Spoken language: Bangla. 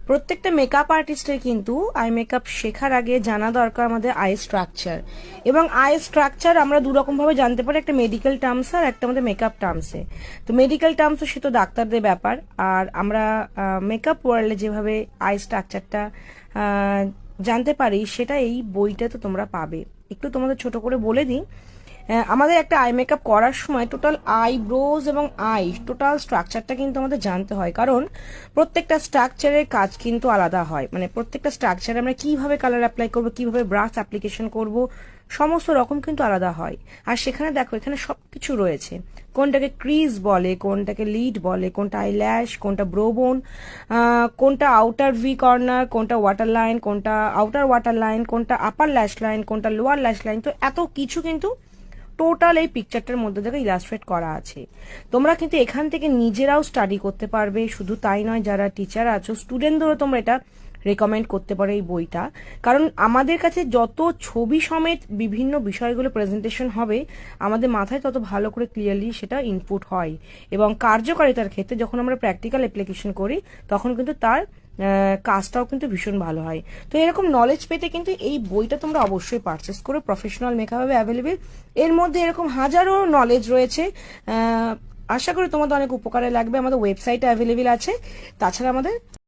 প্রত্যেকটা মেকআপ আর্টিস্টের কিন্তু আই মেকআপ শেখার আগে জানা দরকার আমাদের আই স্ট্রাকচার। এবং আই স্ট্রাকচার আমরা দুরকম ভাবে জানতে পারি, একটা মেডিকেল টার্মস আর একটা আমাদের মেকআপ টার্মসে। তো মেডিকেল টার্মস সে তো ডাক্তারদের ব্যাপার, আর আমরা মেকআপ ওয়ার্ল্ডে যেভাবে আই স্ট্রাকচারটা জানতে পারি সেটা এই বইটা তো তোমরা পাবে। একটু তোমাদের ছোট করে বলে দিই, আমাদের একটা আই মেকআপ করার সময় টোটাল আইব্রোজ এবং টোটাল স্ট্রাকচারটা কিন্তু আমাদের জানতে হয়, কারণ প্রত্যেকটা স্ট্রাকচারের কাজ কিন্তু আলাদা হয়। মানে প্রত্যেকটা স্ট্রাকচারে আমরা কিভাবে কালার অ্যাপ্লাই করব, কিভাবে ব্রাশ অ্যাপ্লিকেশন করব, সমস্ত রকম কিন্তু আলাদা হয়। আর সেখানে দেখো এখানে সবকিছু রয়েছে, কোনটাকে ক্রিজ বলে, কোনটাকে লিড বলে, কোনটা আইল্যাশ, কোনটা ব্রোবোন, কোনটা আউটার ভি কর্নার, কোনটা ওয়াটার লাইন, কোনটা আউটার ওয়াটার লাইন, কোনটা আপার ল্যাশ লাইন, কোনটা লোয়ার ল্যাশ লাইন। তো এত কিছু কিন্তু টোটাল এই পিকচারটার মধ্যে থেকে ইলাস্ট্রেট করা আছে। তোমরা কিন্তু এখান থেকে নিজেরাও স্টাডি করতে পারবে। শুধু তাই নয়, যারা টিচার আছো স্টুডেন্টদেরও তোমরা এটা রেকমেন্ড করতে পারো এই বইটা, কারণ আমাদের কাছে যত ছবি সমেত বিভিন্ন বিষয়গুলো প্রেজেন্টেশন হবে আমাদের মাথায় তত ভালো করে ক্লিয়ারলি সেটা ইনপুট হয়, এবং কার্যকারিতার ক্ষেত্রে যখন আমরা প্র্যাকটিক্যাল অ্যাপ্লিকেশন করি তখন কিন্তু তার কাজটাও কিন্তু ভীষণ ভালো হয়। তো এরকম নলেজ পেতে কিন্তু এই বইটা তোমরা অবশ্যই পারচেস করো। প্রফেশনাল মেকআপ হবে অ্যাভেলেবেল, এর মধ্যে এরকম হাজারো নলেজ রয়েছে। আশা করি তোমাদের অনেক উপকারে লাগবে। আমাদের ওয়েবসাইটে অ্যাভেলেবেল আছে, তাছাড়া আমাদের